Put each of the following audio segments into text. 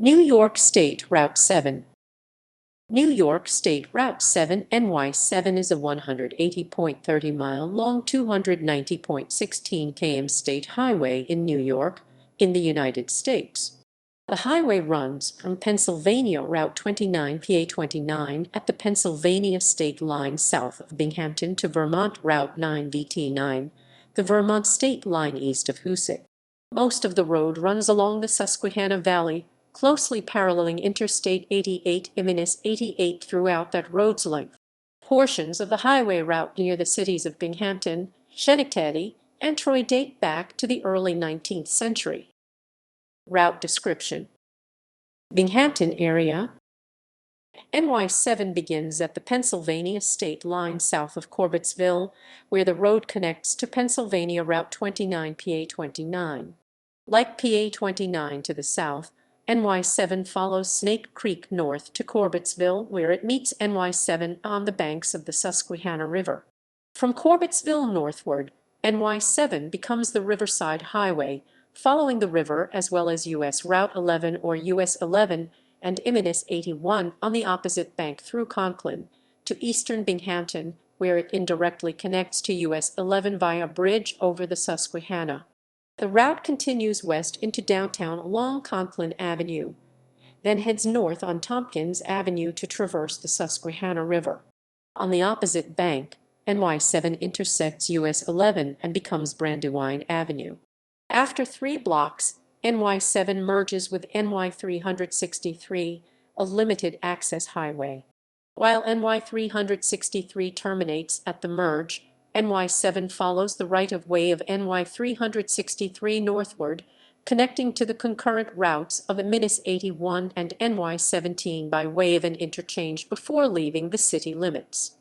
New York State Route 7. New York State Route 7 NY7 is a 180.30-mile long 290.16 km state highway in New York, in the United States. The highway runs from Pennsylvania Route 29 PA 29 at the Pennsylvania state line south of Binghamton to Vermont Route 9 VT 9, the Vermont state line east of Hoosick. Most of the road runs along the Susquehanna Valley, closely paralleling Interstate 88 throughout that road's length. Portions of the highway route near the cities of Binghamton, Schenectady, and Troy date back to the early 19th century. Route description. Binghamton area. NY7 begins at the Pennsylvania state line south of Corbett'sville, where the road connects to Pennsylvania Route 29 PA 29. Like PA 29 to the south, NY7 follows Snake Creek north to Corbett'sville, where it meets NY7 on the banks of the Susquehanna River. From Corbett'sville northward, NY7 becomes the Riverside Highway, following the river as well as US Route 11 or US 11 and IMNS 81 on the opposite bank through Conklin to eastern Binghamton, where it indirectly connects to US 11 via bridge over the Susquehanna. The route continues west into downtown along Conklin Avenue, then heads north on Tompkins Avenue to traverse the Susquehanna River. On the opposite bank, NY7 intersects US 11 and becomes Brandywine Avenue. After 3 blocks, NY7 merges with NY 363, a limited-access highway. While NY 363 terminates at the merge, NY7 follows the right-of-way of NY 363 northward, connecting to the concurrent routes of IMNS 81 and NY 17 by way of an interchange before leaving the city limits.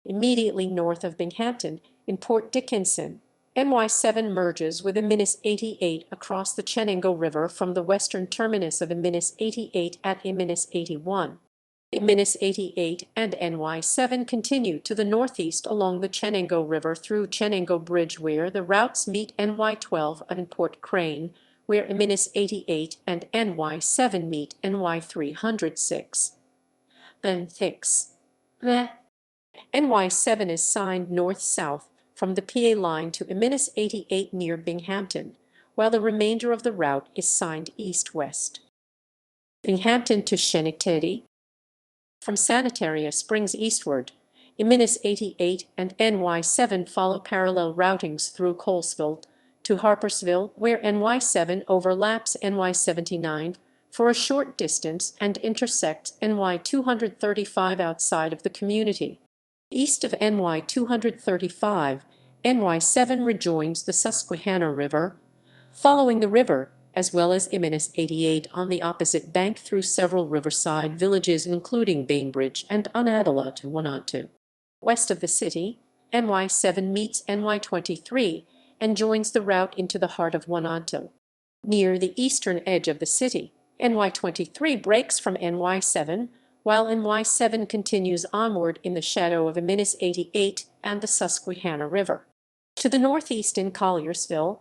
Immediately north of Binghamton, in Port Dickinson, NY7 merges with IMNS 88 across the Chenango River from the western terminus of IMNS 88 at IMNS 81. IMNS 88 and NY7 continue to the northeast along the Chenango River through Chenango Bridge, where the routes meet NY12 and Port Crane, where IMNS 88 and NY7 meet NY 306. Then 6. NY7 is signed north-south from the PA line to IMNS 88 near Binghamton, while the remainder of the route is signed east-west. Binghamton to Schenectady. From Sanitaria Springs eastward, IMNS 88 and NY7 follow parallel routings through Colesville to Harpersville, where NY7 overlaps NY 79 for a short distance and intersects NY 235 outside of the community. East of NY 235, NY7 rejoins the Susquehanna River, following the river, as well as IMNS 88 on the opposite bank through several riverside villages including Bainbridge and Untitled. West of the city, NY7 meets NY 23 and joins the route into the heart of Wananto. Near the eastern edge of the city, NY 23 breaks from NY7, while NY7 continues onward in the shadow of IMNS 88 and the Susquehanna River. To the northeast in Colliersville,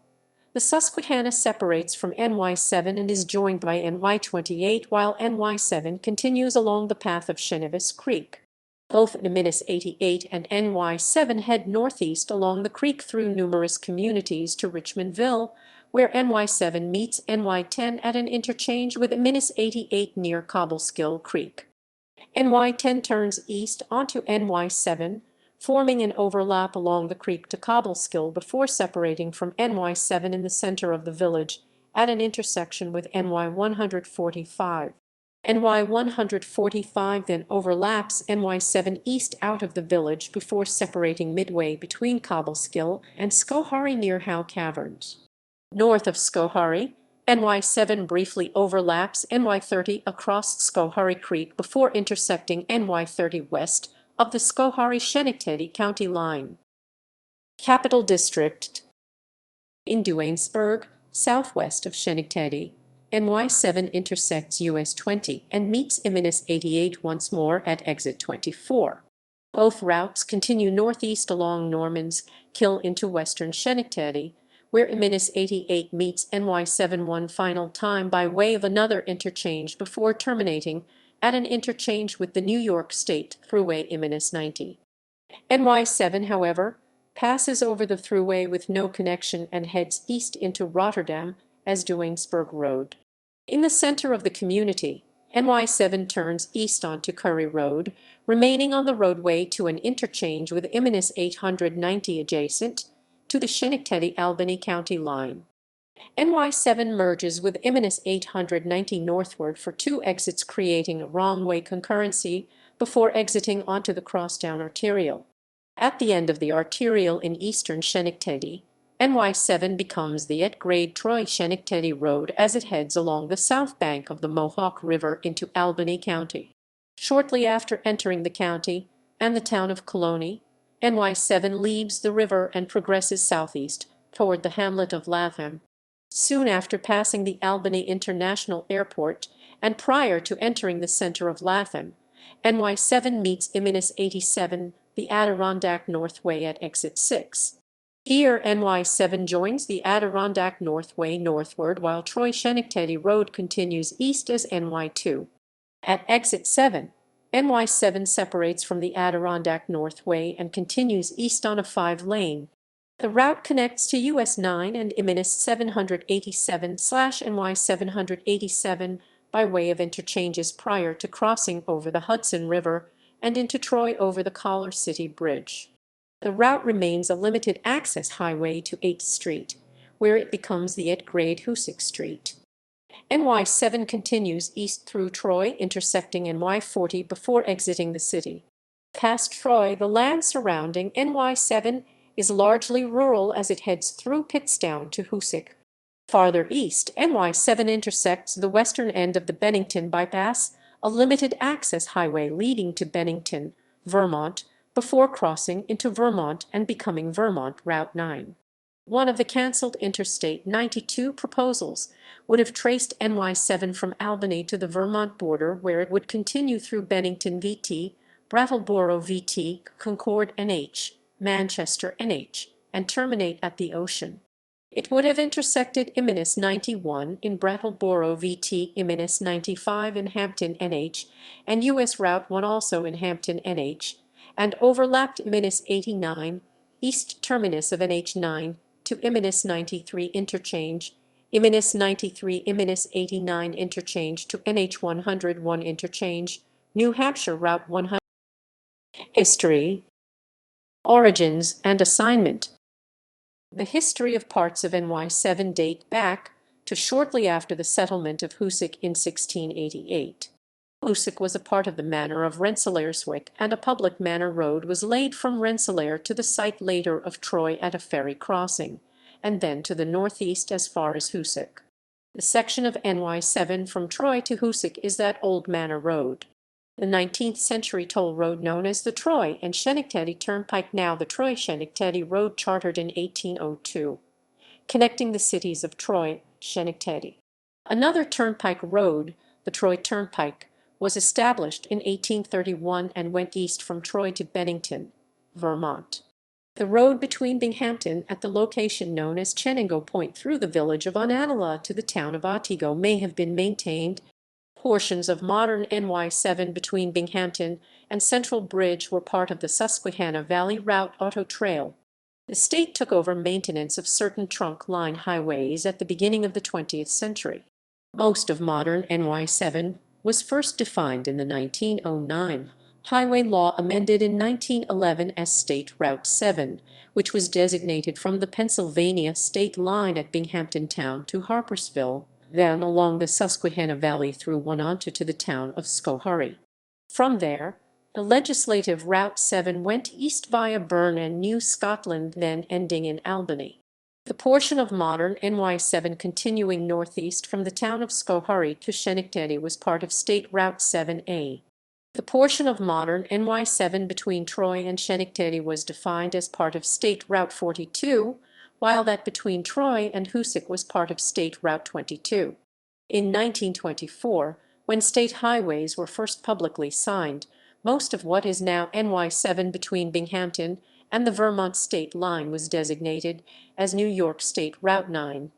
the Susquehanna separates from NY7 and is joined by NY 28, while NY7 continues along the path of Chenevis Creek. Both IMNS 88 and NY7 head northeast along the creek through numerous communities to Richmondville, where NY7 meets NY10 at an interchange with IMNS 88 near Cobbleskill Creek. NY10 turns east onto NY7, forming an overlap along the creek to Cobbleskill before separating from NY7 in the center of the village at an intersection with NY 145. NY 145 then overlaps NY7 east out of the village before separating midway between Cobbleskill and Schoharie near Howe Caverns. North of Schoharie, NY7 briefly overlaps NY30 across Schoharie Creek before intersecting NY30 west of the Schoharie-Schenectady county line. Capital District. In Duanesburg, southwest of Schenectady, NY7 intersects US 20 and meets IMNS 88 once more at exit 24. Both routes continue northeast along Norman's Kill into western Schenectady, where I-88 meets NY7 one final time by way of another interchange before terminating at an interchange with the New York State Thruway I-90. NY7, however, passes over the thruway with no connection and heads east into Rotterdam as Duanesburg Road. In the center of the community, NY7 turns east onto Curry Road, remaining on the roadway to an interchange with I-890 adjacent to the Schenectady-Albany County line. NY7 merges with I-890 northward for two exits, creating a wrong-way concurrency before exiting onto the crosstown arterial. At the end of the arterial in eastern Schenectady, NY7 becomes the at-grade Troy-Schenectady Road as it heads along the south bank of the Mohawk River into Albany County. Shortly after entering the county and the town of Colony, NY7 leaves the river and progresses southeast toward the hamlet of Latham. Soon after passing the Albany International Airport and prior to entering the center of Latham, NY7 meets I-87, the Adirondack Northway at exit 6. Here, NY7 joins the Adirondack Northway northward while Troy-Schenectady Road continues east as NY2. At exit 7, NY7 separates from the Adirondack Northway and continues east on a 5-lane. The route connects to US 9 and I-787/NY 787 by way of interchanges prior to crossing over the Hudson River and into Troy over the Collar City Bridge. The route remains a limited access highway to 8th Street, where it becomes the at-grade Hoosick Street. NY7 continues east through Troy, intersecting NY40 before exiting the city. Past Troy, the land surrounding NY7 is largely rural as it heads through Pittstown to Hoosick. Farther east, NY7 intersects the western end of the Bennington Bypass, a limited-access highway leading to Bennington, Vermont, before crossing into Vermont and becoming Vermont Route 9. One of the canceled Interstate 92 proposals would have traced NY7 from Albany to the Vermont border, where it would continue through Bennington VT, Brattleboro VT, Concord NH, Manchester NH, and terminate at the ocean. It would have intersected I-91 in Brattleboro VT, I-95 in Hampton NH, and US Route 1 also in Hampton NH, and overlapped I-89, east terminus of NH9, to I-93 interchange, I-93 I-89 interchange to NH101 interchange, New Hampshire Route 100. History, origins, and assignment. The history of parts of NY7 date back to shortly after the settlement of Hoosick in 1688. Hoosick was a part of the manor of Rensselaerswyck, and a public manor road was laid from Rensselaer to the site later of Troy at a ferry crossing, and then to the northeast as far as Hoosick. The section of NY7 from Troy to Hoosick is that old manor road. The 19th century toll road known as the Troy and Schenectady Turnpike, now the Troy-Schenectady Road, chartered in 1802, connecting the cities of Troy and Schenectady. Another turnpike road, the Troy Turnpike, was established in 1831 and went east from Troy to Bennington, Vermont. The road between Binghamton at the location known as Chenango Point through the village of Onatala to the town of Otsego may have been maintained. Portions of modern NY7 between Binghamton and Central Bridge were part of the Susquehanna Valley Route Auto Trail. The state took over maintenance of certain trunk line highways at the beginning of the 20th century. Most of modern NY7 was first defined in the 1909 highway law, amended in 1911 as State Route 7, which was designated from the Pennsylvania state line at Binghamton Town to Harpersville, then along the Susquehanna Valley through Wananta to the town of Schoharie. From there, the legislative Route 7 went east via Bern and New Scotland, then ending in Albany. The portion of modern NY7 continuing northeast from the town of Schoharie to Schenectady was part of State Route 7A. The portion of modern NY7 between Troy and Schenectady was defined as part of State Route 42, while that between Troy and Hoosick was part of State Route 22. In 1924, when state highways were first publicly signed, most of what is now NY7 between Binghamton and the Vermont State Line was designated as New York State Route 9,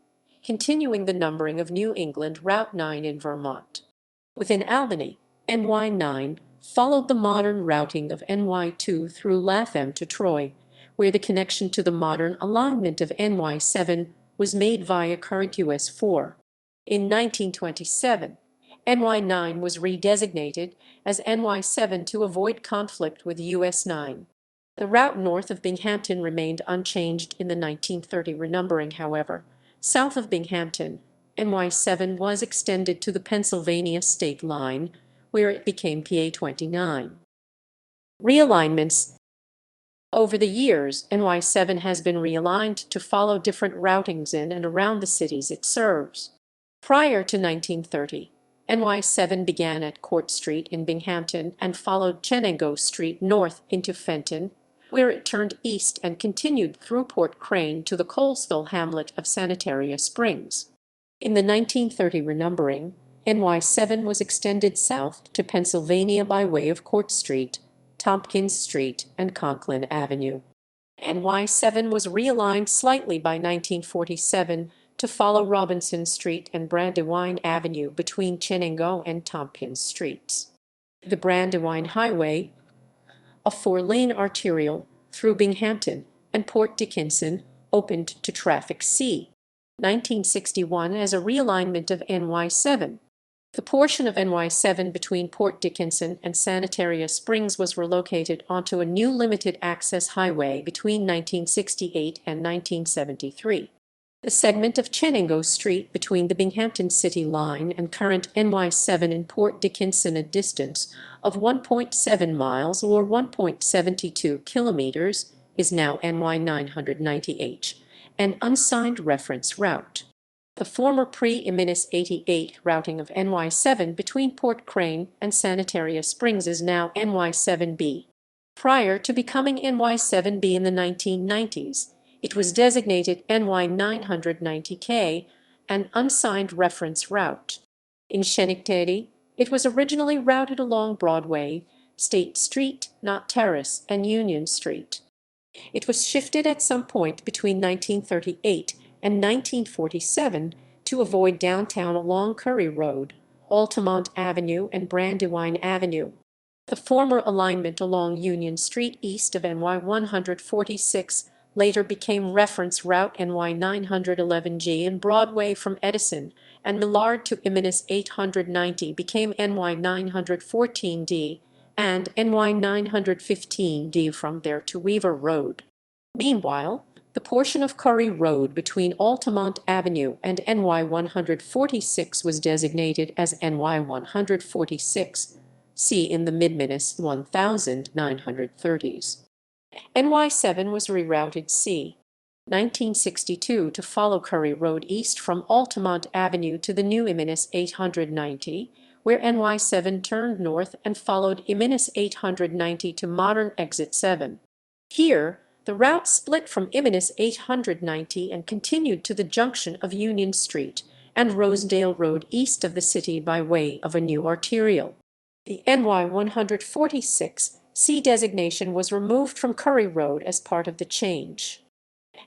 continuing the numbering of New England Route 9 in Vermont. Within Albany, NY 9 followed the modern routing of NY 2 through Latham to Troy, where the connection to the modern alignment of NY 7 was made via current US 4. In 1927, NY 9 was redesignated as NY 7 to avoid conflict with US 9. The route north of Binghamton remained unchanged in the 1930 renumbering, however. South of Binghamton, NY 7 was extended to the Pennsylvania state line, where it became PA 29. Realignments. Over the years, NY 7 has been realigned to follow different routings in and around the cities it serves. Prior to 1930, NY 7 began at Court Street in Binghamton and followed Chenango Street north into Fenton, where it turned east and continued through Port Crane to the Colesville hamlet of Sanitaria Springs. In the 1930 renumbering, NY 7 was extended south to Pennsylvania by way of Court Street, Tompkins Street, and Conklin Avenue. NY 7 was realigned slightly by 1947 to follow Robinson Street and Brandywine Avenue between Chenango and Tompkins Streets. The Brandywine Highway, a 4-lane arterial through Binghamton and Port Dickinson, opened to traffic c. 1961 as a realignment of NY 7. The portion of NY 7 between Port Dickinson and Sanitaria Springs was relocated onto a new limited-access highway between 1968 and 1973. The segment of Chenango Street between the Binghamton City Line and current NY 7 in Port Dickinson, a distance of 1.7 miles or 1.72 kilometers, is now NY 990H, an unsigned reference route. The former pre-88 routing of NY 7 between Port Crane and Sanitaria Springs is now NY 7B. Prior to becoming NY 7B in the 1990s, it was designated NY 990K, an unsigned reference route. In Schenectady, it was originally routed along Broadway, State Street, Knott Terrace, and Union Street. It was shifted at some point between 1938 and 1947 to avoid downtown along Curry Road, Altamont Avenue, and Brandywine Avenue. The former alignment along Union Street east of NY 146 later became reference route NY 911G, and Broadway from Edison and Millard to Imminus 890 became NY 914D, and NY 915D from there to Weaver Road. Meanwhile, the portion of Curry Road between Altamont Avenue and NY 146 was designated as NY 146, see in the mid-Minus 1930s. NY 7 was rerouted c. 1962 to follow Curry Road east from Altamont Avenue to the new Imminus 890, where NY 7 turned north and followed Imminus 890 to modern Exit 7. Here, the route split from Imminus 890 and continued to the junction of Union Street and Rosedale Road east of the city by way of a new arterial. The NY 146 C designation was removed from Curry Road as part of the change.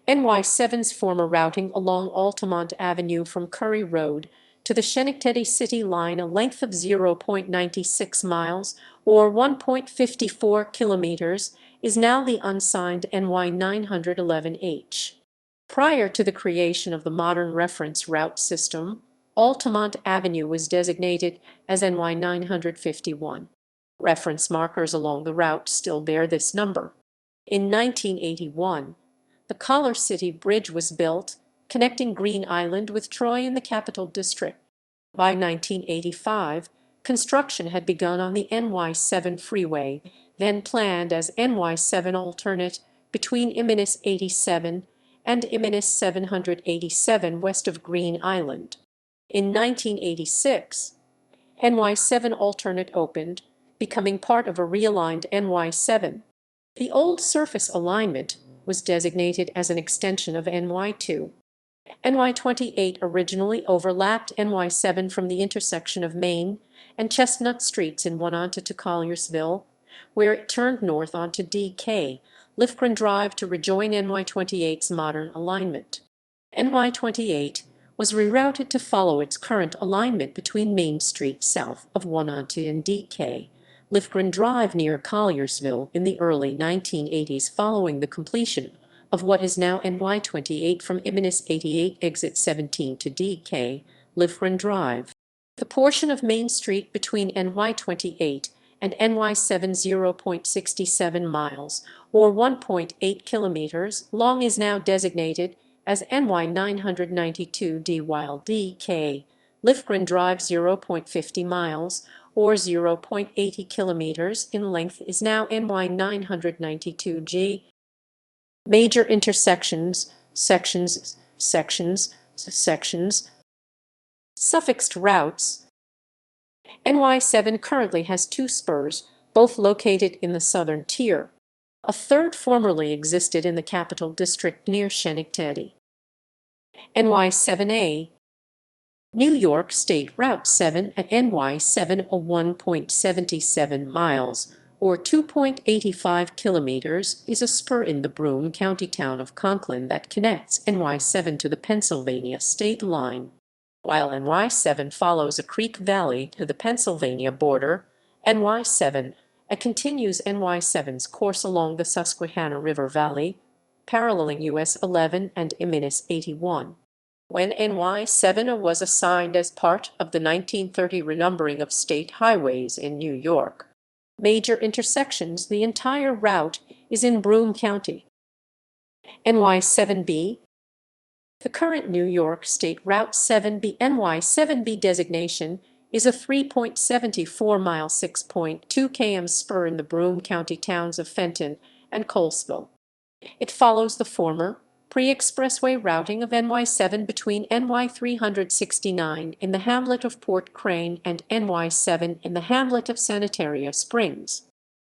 NY 7's former routing along Altamont Avenue from Curry Road to the Schenectady City Line, a length of 0.96 miles or 1.54 kilometers, is now the unsigned NY 911H. Prior to the creation of the modern reference route system, Altamont Avenue was designated as NY 951. Reference markers along the route still bear this number. In 1981, the Collar City Bridge was built, connecting Green Island with Troy in the Capital District. By 1985, construction had begun on the NY 7 freeway, then planned as NY 7 alternate between Imminus 87 and Imminus 787 west of Green Island. In 1986, NY 7 alternate opened, becoming part of a realigned NY 7. The old surface alignment was designated as an extension of NY 2. NY 28 originally overlapped NY 7 from the intersection of Main and Chestnut Streets in Wananta to Colliersville, where it turned north onto DK, Lifgren Drive to rejoin NY-28's modern alignment. NY-28 was rerouted to follow its current alignment between Main Street south of Wananta and DK, Lifgren Drive near Colliersville in the early 1980s following the completion of what is now NY-28 from Ibnis 88 exit 17 to DK, Lifgren Drive. The portion of Main Street between NY-28 and NY-7 0.67 miles, or 1.8 kilometers long, is now designated as NY-992D, while DK, Lifgren Drive 0.50 miles, or 0.80 kilometers in length, is now NY-992G. Major intersections, sections. Suffixed routes. NY-7 currently has two spurs, both located in the southern tier. A third formerly existed in the Capital District near Schenectady. NY-7A. New York State Route 7 at NY-7 a 1.77 miles, or 2.85 kilometers, is a spur in the Broome County town of Conklin that connects NY-7 to the Pennsylvania state line. While NY-7 follows a creek valley to the Pennsylvania border, NY-7 continues NY-7's course along the Susquehanna River Valley, paralleling US 11 and Ibnis 81. When NY-7 was assigned as part of the 1930 renumbering of state highways in New York major intersections, the entire route is in Broome County. NY-7B. The current New York State Route 7B NY-7B designation is a 3.74-mile 6.2 km spur in the Broome County towns of Fenton and Colesville. It follows the former pre-expressway routing of NY-7 between NY-369 in the hamlet of Port Crane and NY-7 in the hamlet of Sanitaria Springs.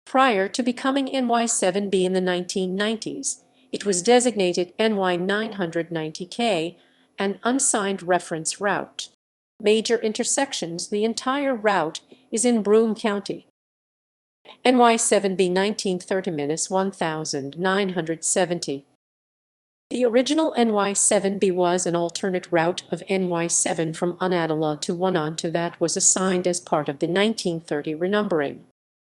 Prior to becoming NY-7B in the 1990s, it was designated NY-990K, an unsigned reference route. Major intersections, the entire route is in Broome County. NY-7B 1930-1970. The original NY-7B was an alternate route of NY-7 from Unadilla to Wananta that was assigned as part of the 1930 renumbering.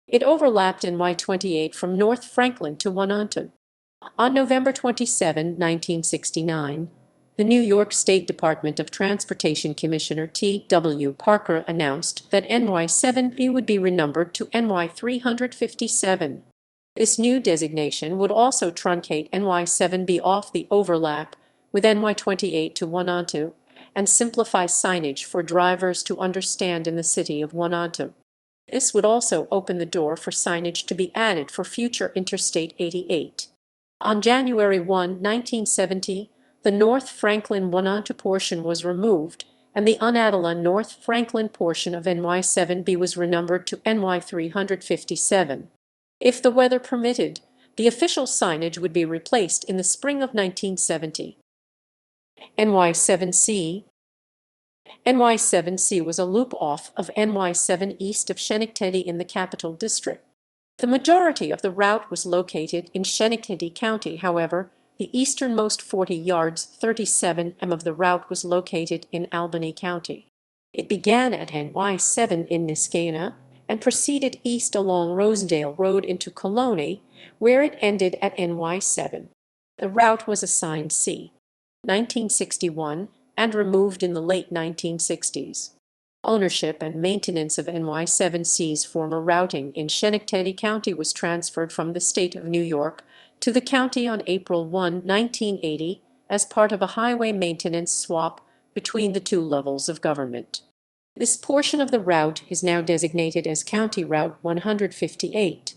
It overlapped NY-28 from North Franklin to Wananta. On November 27, 1969, the New York State Department of Transportation Commissioner T.W. Parker announced that NY-7B would be renumbered to NY-357. This new designation would also truncate NY-7B off the overlap with NY-28 to Wananta and simplify signage for drivers to understand in the city of Wananta. This would also open the door for signage to be added for future Interstate 88. On January 1, 1970, the North Franklin-Wananta portion was removed, and the Unadilla-North Franklin portion of NY-7B was renumbered to NY-357. If the weather permitted, the official signage would be replaced in the spring of 1970. NY-7C. NY-7C was a loop-off of NY-7 east of Schenectady in the Capital District. The majority of the route was located in Schenectady County. However, the easternmost 40 yards 37 m of the route was located in Albany County. It began at NY-7 in Susquehanna and proceeded east along Rosedale Road into Colony, where it ended at NY-7. The route was assigned C. 1961 and removed in the late 1960s. Ownership and maintenance of NY-7C's former routing in Schenectady County was transferred from the state of New York to the county on April 1, 1980, as part of a highway maintenance swap between the two levels of government. This portion of the route is now designated as County Route 158.